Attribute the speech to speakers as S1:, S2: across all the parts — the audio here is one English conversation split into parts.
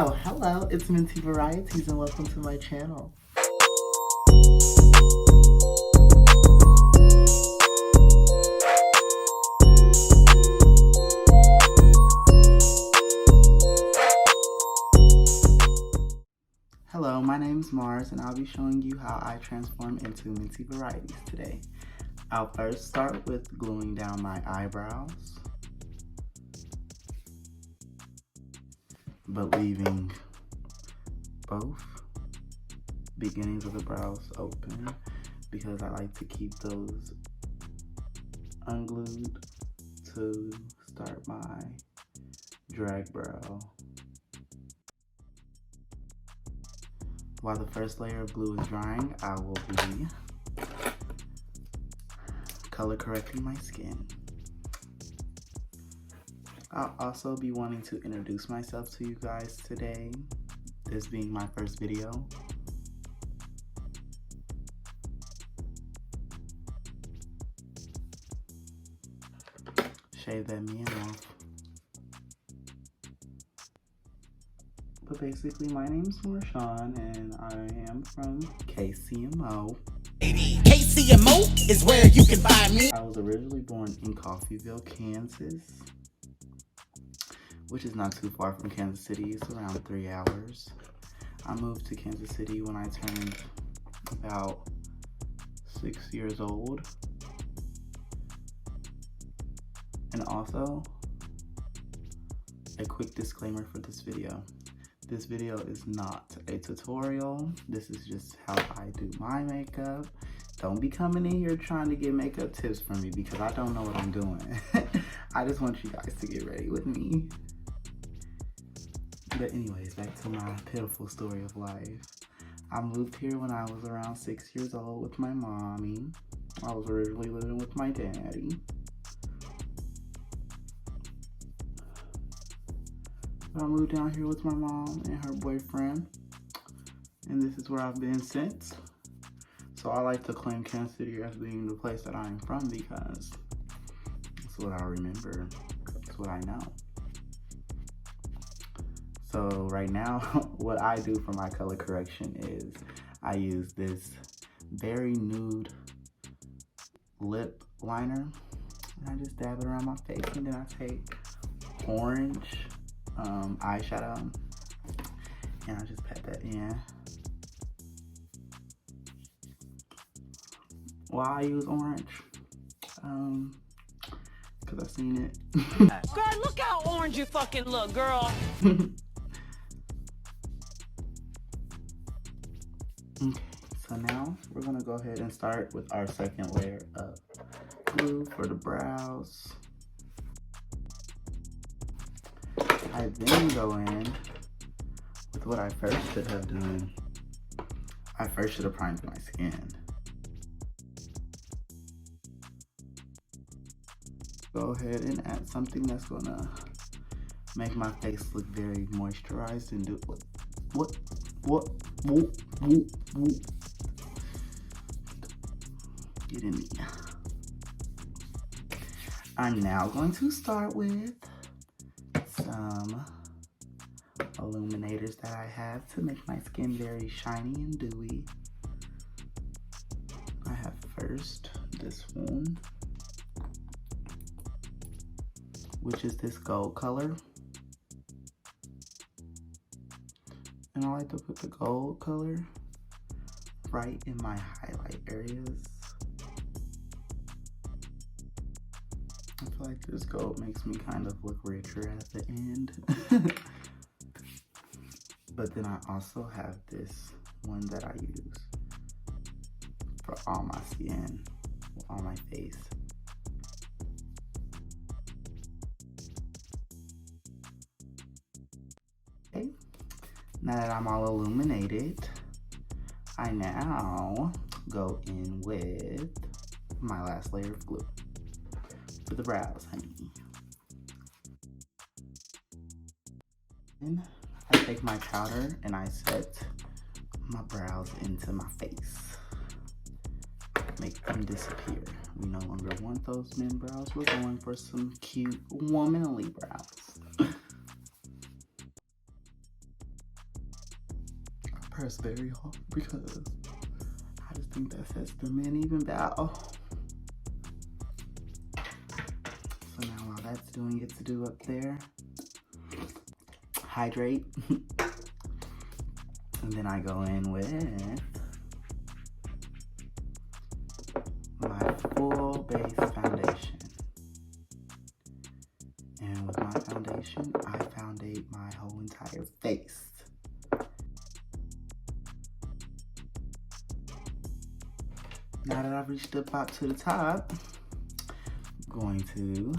S1: Oh, hello, it's Minti Varieties and welcome to my channel. Hello, my name's Mars and I'll be showing you how I transform into Minti Varieties today. I'll first start with gluing down my eyebrows, but leaving both beginnings of the brows open because I like to keep those unglued to start my drag brow. While the first layer of glue is drying, I will be color correcting my skin. I'll also be wanting to introduce myself to you guys today, this being my first video. Shave that man off. But basically, my name's Marshawn and I am from KCMO.
S2: KCMO is where you can find me.
S1: I was originally born in Coffeyville, Kansas, which is not too far from Kansas City. It's around 3 hours. I moved to Kansas City when I turned about 6 years old. And also, a quick disclaimer for this video. This video is not a tutorial. This is just how I do my makeup. Don't be coming in here trying to get makeup tips from me because I don't know what I'm doing. I just want you guys to get ready with me. But anyways, back to my pitiful story of life. I moved here when I was around 6 years old with my mommy. I was originally living with my daddy. I moved down here with my mom and her boyfriend, and this is where I've been since. So I like to claim Kansas City as being the place that I'm from because that's what I remember, that's what I know. So right now, what I do for my color correction is I use this very nude lip liner, and I just dab it around my face, and then I take orange eyeshadow and I just pat that in. Why I use orange? Cause I've seen it.
S3: Girl, look how orange you fucking look, girl.
S1: Okay, so now we're gonna go ahead and start with our second layer of glue for the brows. I then go in with what I first should have done. I first should have primed my skin. Go ahead and add something that's gonna make my face look very moisturized and do what? Get in me. I'm now going to start with some illuminators that I have to make my skin very shiny and dewy. I have first this one, which is this gold color. And I like to put the gold color right in my highlight areas. I feel like this gold makes me kind of look richer at the end. But then I also have this one that I use for all my skin, on my face. Okay, now that I'm all illuminated, I now go in with my last layer of glue. For the brows, honey. Then I take my powder and I set my brows into my face. Make them disappear. We no longer want those men brows. We're going for some cute womanly brows. press very hard because I just think that sets them in even better. So now while that's doing its due up there, hydrate. And then I go in with my full base foundation. And with my foundation, I foundate my whole entire face. Now that I've reached up out to the top, I'm going to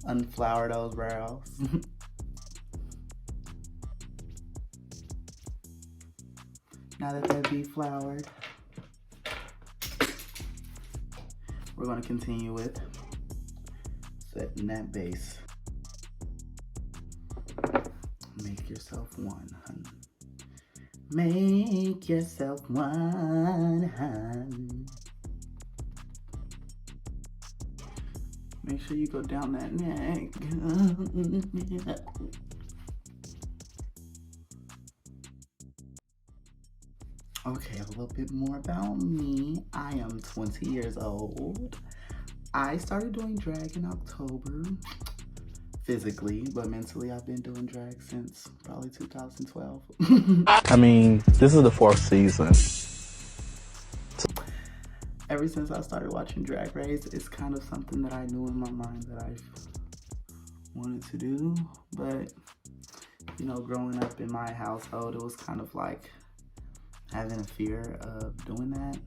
S1: unflower those brows. Now that they're deflowered, we're going to continue with setting that base. Make yourself one, hun. Make yourself one, hun. Make sure you go down that neck. Okay, a little bit more about me. I am 20 years old. I started doing drag in October, physically, but mentally I've been doing drag since probably 2012.
S4: I mean, this is the 4th season.
S1: Ever since I started watching Drag Race, it's kind of something that I knew in my mind that I wanted to do, but you know, growing up in my household, it was kind of like having a fear of doing that.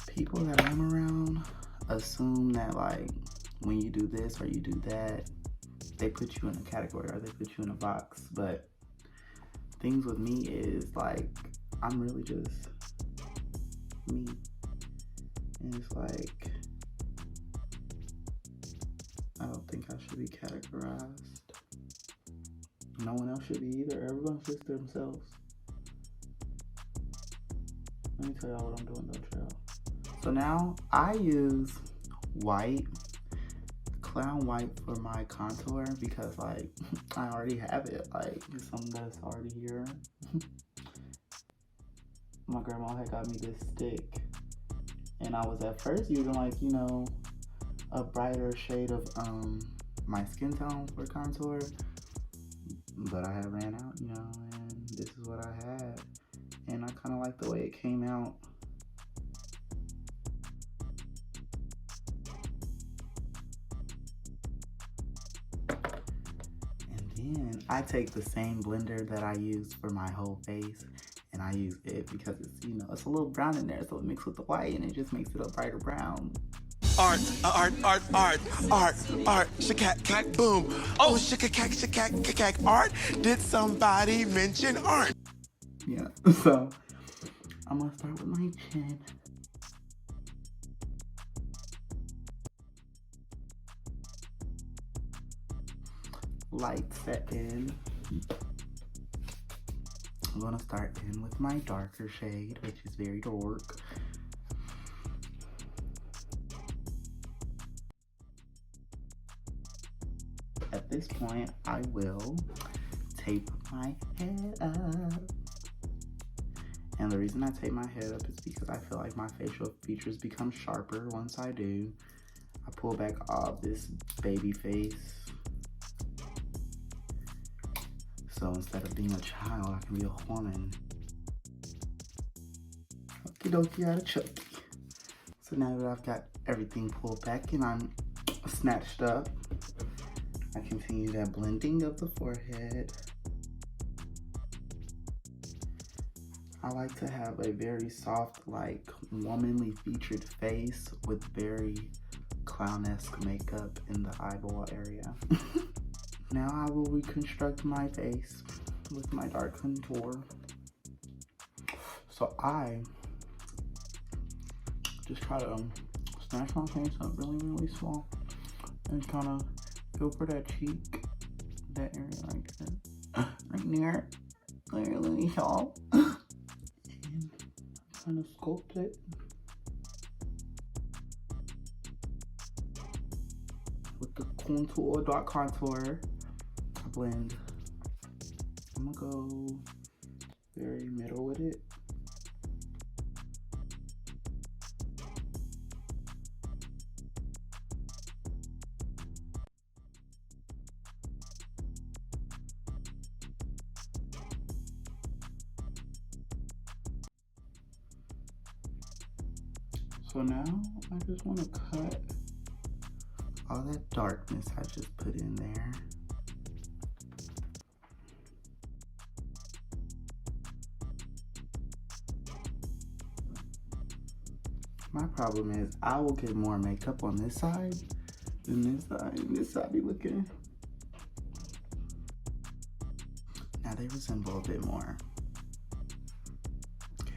S1: People that I'm around assume that like when you do this or you do that, they put you in a category or they put you in a box. But things with me is like, I'm really just me. And it's like, I don't think I should be categorized. No one else should be either. Everyone's just themselves. Let me tell y'all what I'm doing though, child. So now I use white, clown white for my contour because like I already have it. Like it's something that's already here. My grandma had got me this stick and I was at first using like, you know, a brighter shade of my skin tone for contour, but I had ran out, you know, and this is what I had. And I kind of like the way it came out. And then I take the same blender that I use for my whole face, and I use it because it's, you know, it's a little brown in there, so it mixes with the white and it just makes it a brighter brown.
S2: Art, shakack, boom. Oh, shakack, art. Did somebody mention art?
S1: Yeah, so I'm gonna start with my chin. Light set in. I'm gonna start in with my darker shade, which is very dark. At this point, I will tape my head up. And the reason I tape my head up is because I feel like my facial features become sharper once I do. I pull back all this baby face. So instead of being a child, I can be a woman. Okie dokie, out of chucky. So now that I've got everything pulled back and I'm snatched up, I continue that blending of the forehead. I like to have a very soft, like womanly featured face with very clownesque makeup in the eyeball area. Now I will reconstruct my face with my dark contour. So I just try to snatch my face up really, really small and kind of go for that cheek, that area right there, right near, really small. And kind of sculpt it. With the contour, dark contour, I blend. I'm gonna go very middle with it. So now I just want to cut all that darkness I just put in there. My problem is I will get more makeup on this side than this side, and this side be looking. Now they resemble a bit more. Okay.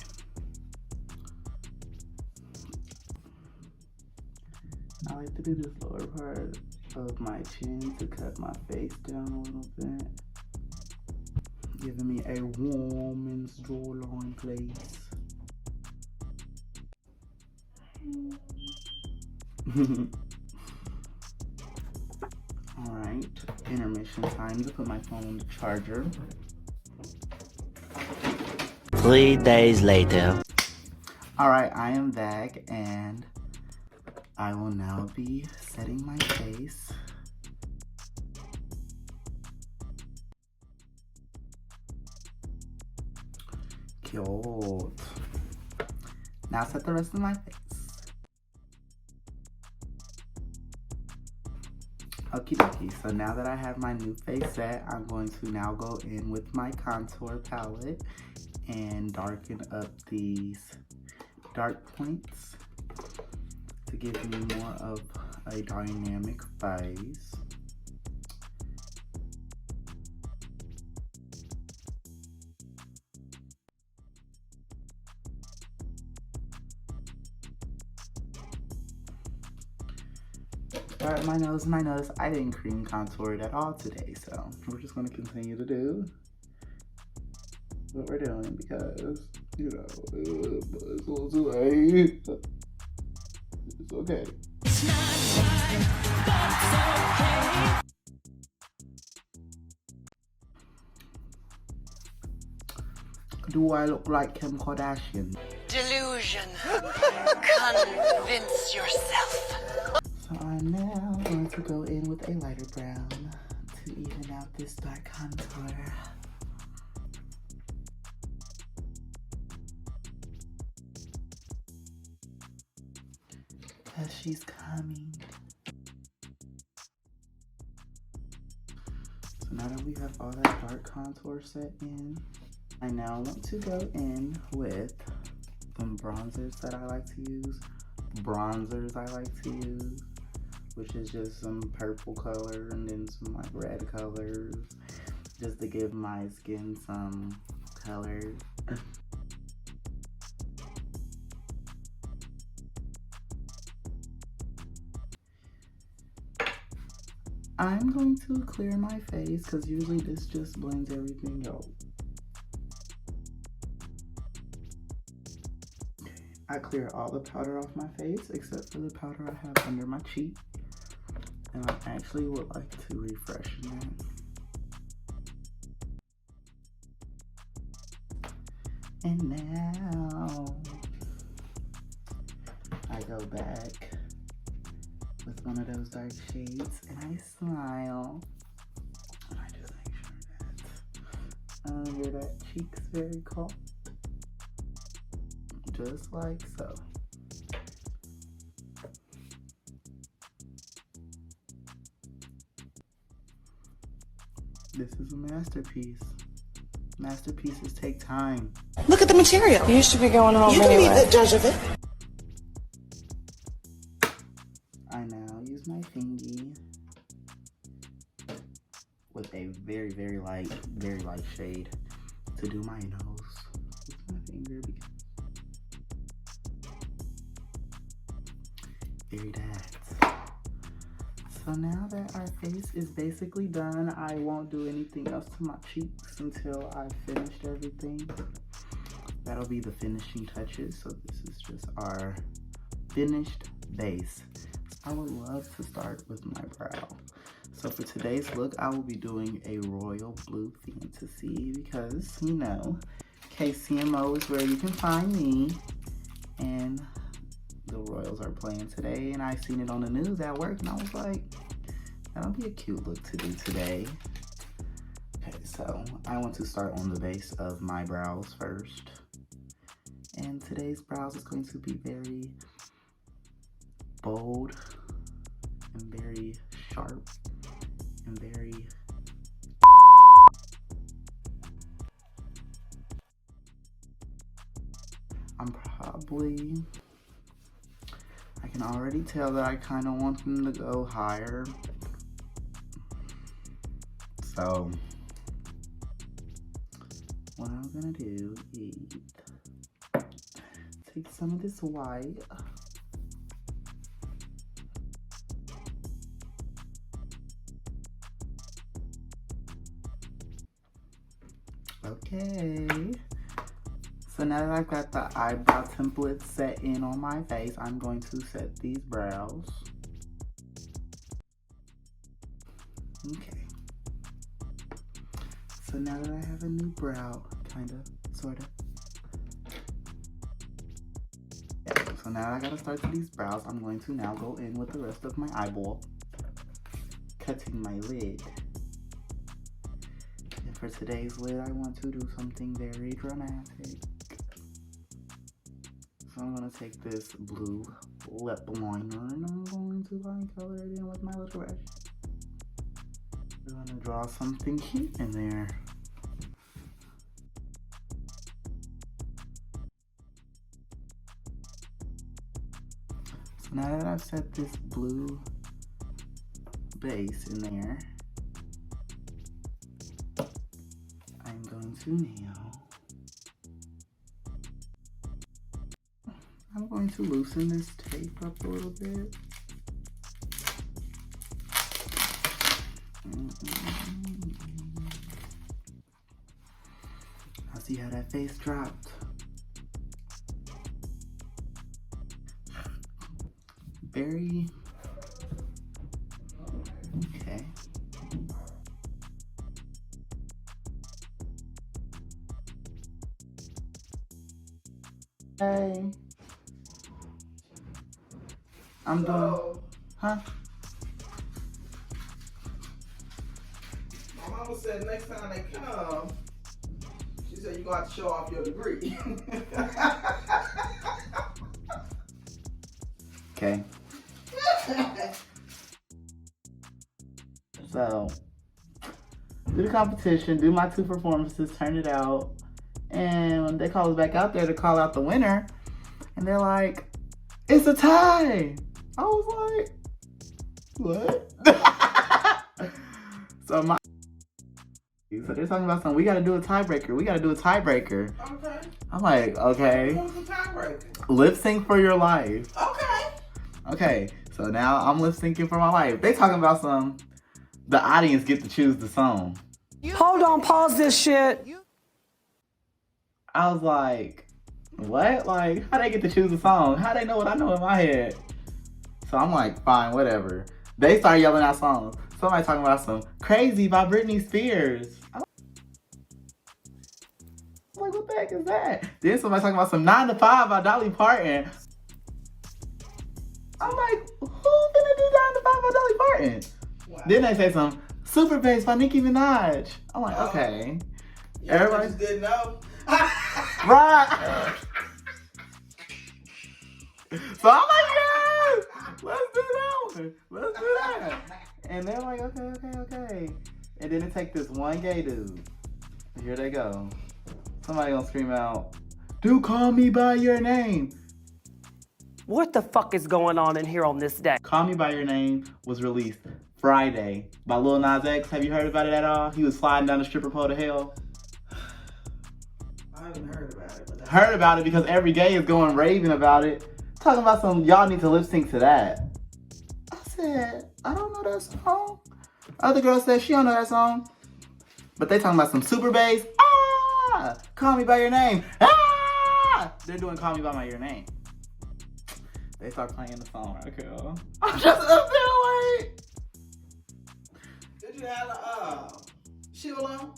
S1: I like to do this lower part of my chin to cut my face down a little bit, giving me a woman's jawline place. Alright, intermission time to put my phone on the charger.
S5: 3 days later.
S1: Alright, I am back and I will now be setting my face. Cute. Now set the rest of my face. Okie dokie, so now that I have my new face set, I'm going to now go in with my contour palette and darken up these dark points to give me more of a dynamic face. Start my nose. I didn't cream contour it at all today, so we're just going to continue to do what we're doing because, you know, it's a little too late. It's okay.
S3: It's not right, but it's okay.
S1: Do I look like Kim Kardashian?
S6: Delusion. Convince yourself.
S1: So I'm now going to go in with a lighter brown to even out this dark contour. As she's coming. So now that we have all that dark contour set in, I now want to go in with some bronzers that I like to use. Which is just some purple color and then some like red colors, just to give my skin some color. I'm going to clear my face because usually this just blends everything out. I clear all the powder off my face except for the powder I have under my cheek. And I actually would like to refreshen that. And now I go back with one of those dark shades and I smile. And I just make sure that under that cheek's very cold. Just like so. This is a masterpiece. Masterpieces take time.
S7: Look at the material.
S3: You should be going home
S7: You can
S3: anyway.
S7: be the judge of it.
S1: I now use my fingy with a very, very light shade to do my nose with my finger because very that. So now that our face is basically done, I won't do anything else to my cheeks until I've finished everything. That'll be the finishing touches. So this is just our finished base. I would love to start with my brow. So for today's look, I will be doing a Royal Blue Fantasy because, you know, KCMO is where you can find me. And the Royals are playing today, and I seen it on the news at work, and I was like, that'll be a cute look to do today. Okay, so I want to start on the base of my brows first. And today's brows is going to be very bold and very sharp and very I can already tell that I kind of want them to go higher. So what I'm gonna do is take some of this white. Okay. So now that I've got the eyebrow template set in on my face, I'm going to set these brows. Okay. So now that I have a new brow, kinda, sorta. Yeah, so now I gotta start with these brows. I'm going to now go in with the rest of my eyeball, cutting my lid. And for today's lid, I want to do something very dramatic. So I'm gonna take this blue lip liner and I'm going to line color it in with my little brush. I'm gonna draw something cute in there. So now that I've set this blue base in there, I'm going to now I'm going to loosen this tape up a little bit. I see how that face dropped. Very okay. Hey. I'm doing, huh?
S8: My mama said next time they come, she said you gonna have to show off your degree.
S1: Okay. So, do the competition, do my 2 performances, turn it out, and when they call us back out there to call out the winner, and they're like, it's a tie! I was like, what? So they're talking about something. We gotta do a tiebreaker. We gotta do a tiebreaker.
S8: Okay.
S1: I'm like, okay.
S8: What's the tiebreaker?
S1: Lip sync for your life.
S8: Okay.
S1: Okay. So now I'm lip syncing for my life. They talking about the audience get to choose the song.
S9: Hold on, pause this shit.
S1: I was like, what? Like, how they get to choose a song? How they know what I know in my head? So I'm like, fine, whatever. They start yelling out songs. Somebody talking about some Crazy by Britney Spears. I'm like, what the heck is that? Then somebody talking about some 9 to 5 by Dolly Parton. I'm like, who finna do 9 to 5 by Dolly Parton?
S8: Wow.
S1: Then they say some Super Bass by Nicki Minaj. I'm like, okay.
S8: Yeah,
S1: Everybody
S8: just didn't know.
S1: right. So I'm like, yes, let's do that one. Let's do that. And they're like, okay. And then it take this one gay dude. Here they go. Somebody gonna scream out, "Do Call Me By Your Name."
S9: What the fuck is going on in here on this day?
S1: Call Me By Your Name was released Friday by Lil Nas X. Have you heard about it at all? He was sliding down the stripper pole to hell.
S8: I haven't heard about it. But
S1: Heard about it because every gay is going raving about it. Talking about some, y'all need to lip sync to that. I said, I don't know that song. Other girl said she don't know that song. But they talking about some super bass. Ah! Call Me By Your Name. Ah! They're doing Call Me By Your Name. They start playing the song right here. I'm just up there like.
S8: did you have a shield on?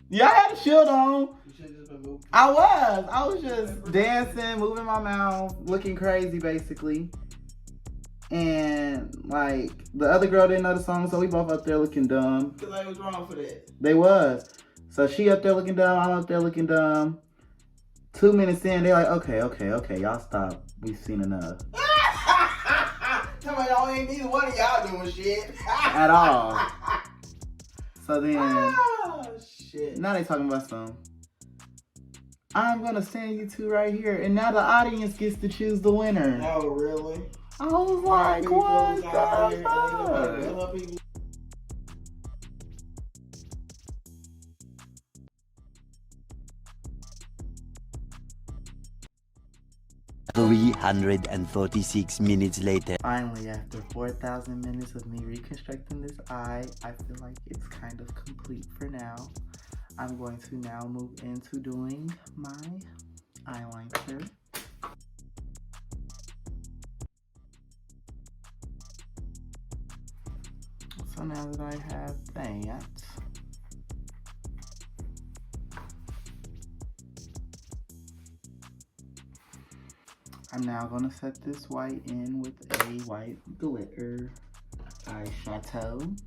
S1: Yeah, I had a shield on.
S8: You should have just been Nope.
S1: I was just dancing, moving my mouth, looking crazy basically. And like the other girl didn't know the song, so we both up there looking dumb.
S8: Cause I was wrong for that.
S1: They was. So she up there looking dumb, I'm up there looking dumb. 2 minutes in, they're like, okay, y'all stop. We've seen enough.
S8: Tell me y'all ain't neither one of y'all doing shit.
S1: At all. So then,
S8: Oh, shit.
S1: now they talking about some. I'm gonna stand you two right here, and now the audience gets to choose the winner.
S8: Oh, really?
S1: I was like, what the fuck?
S8: fuck?
S5: 346 minutes later.
S1: Finally, after 4,000 minutes of me reconstructing this eye, I feel like it's kind of complete for now. I'm going to now move into doing my eyeliner. So now that I have that, I'm now going to set this white in with a white glitter eyeshadow.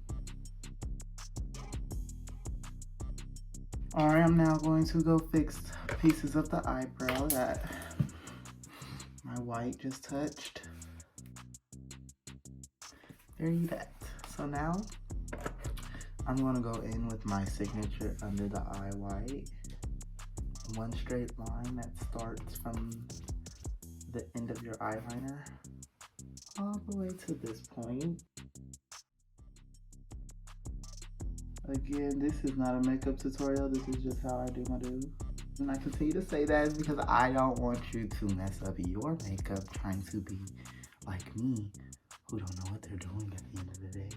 S1: Alright, I'm now going to go fix pieces of the eyebrow that my white just touched. There you go. So now, I'm going to go in with my signature under the eye white. One straight line that starts from the end of your eyeliner all the way to this point. Again, this is not a makeup tutorial, this is just how I do my do. And I continue to say that is because I don't want you to mess up your makeup trying to be like me, who don't know what they're doing at the end of the day.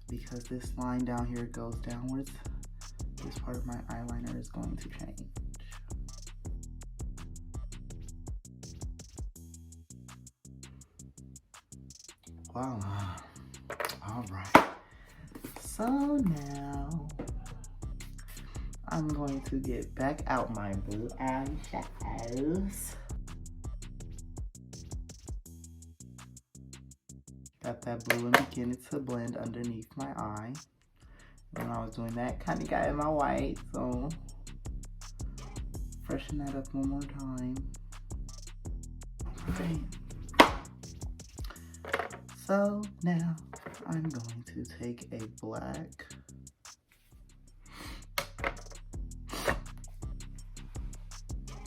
S1: Because this line down here goes downwards, this part of my eyeliner is going to change. Voila. Alright. So now I'm going to get back out my blue eyeshadows. Got that blue and beginning to blend underneath my eye. When I was doing that, kind of got in my white, so freshen that up one more time. Okay. So now I'm going to take a black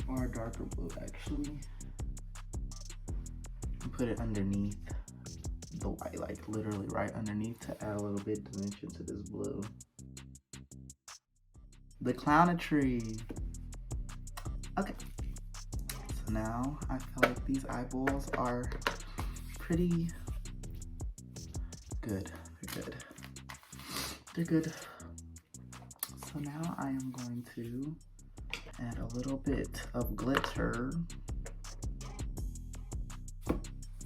S1: or a darker blue actually and put it underneath the white, like literally right underneath, to add a little bit of dimension to this blue. The clownetry. Okay. So now I feel like these eyeballs are pretty good. They're good. They're good. So now I am going to add a little bit of glitter.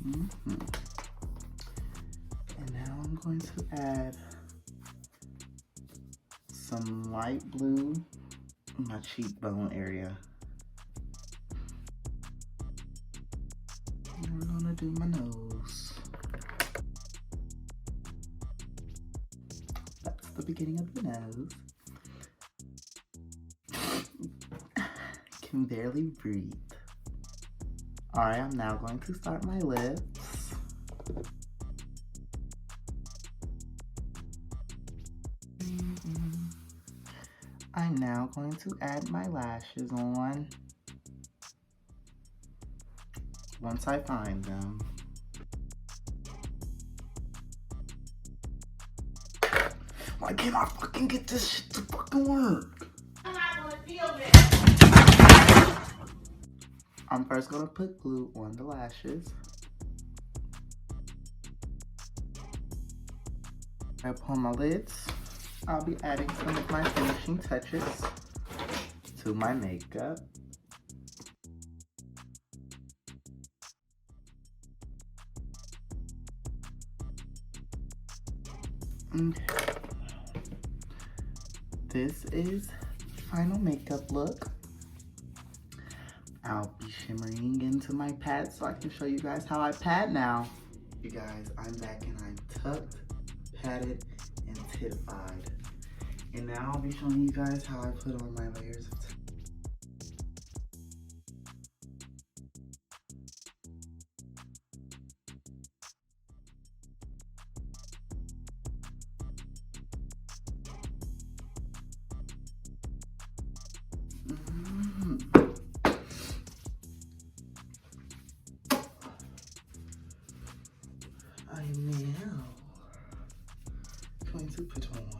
S1: And now I'm going to add some light blue in my cheekbone area. And we're gonna do my nose. That's the beginning of the nose. Can barely breathe. Alright, I'm now going to start my lips. I'm now going to add my lashes on once I find them. Why can't I fucking get this shit to fucking work?
S3: I'm not gonna feel this.
S1: I'm first gonna put glue on the lashes. Upon my lids, I'll be adding some of my finishing touches to my makeup. Okay. This is final makeup look. I'll be shimmering into my pad so I can show you guys how I pad now. You guys, I'm back and I'm tucked, padded, and titified. And now I'll be showing you guys how I put on my layers of I am now going to put on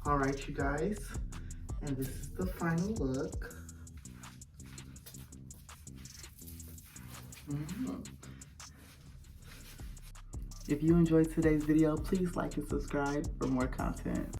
S1: Alright, you guys, and this is the final look. If you enjoyed today's video, please like and subscribe for more content.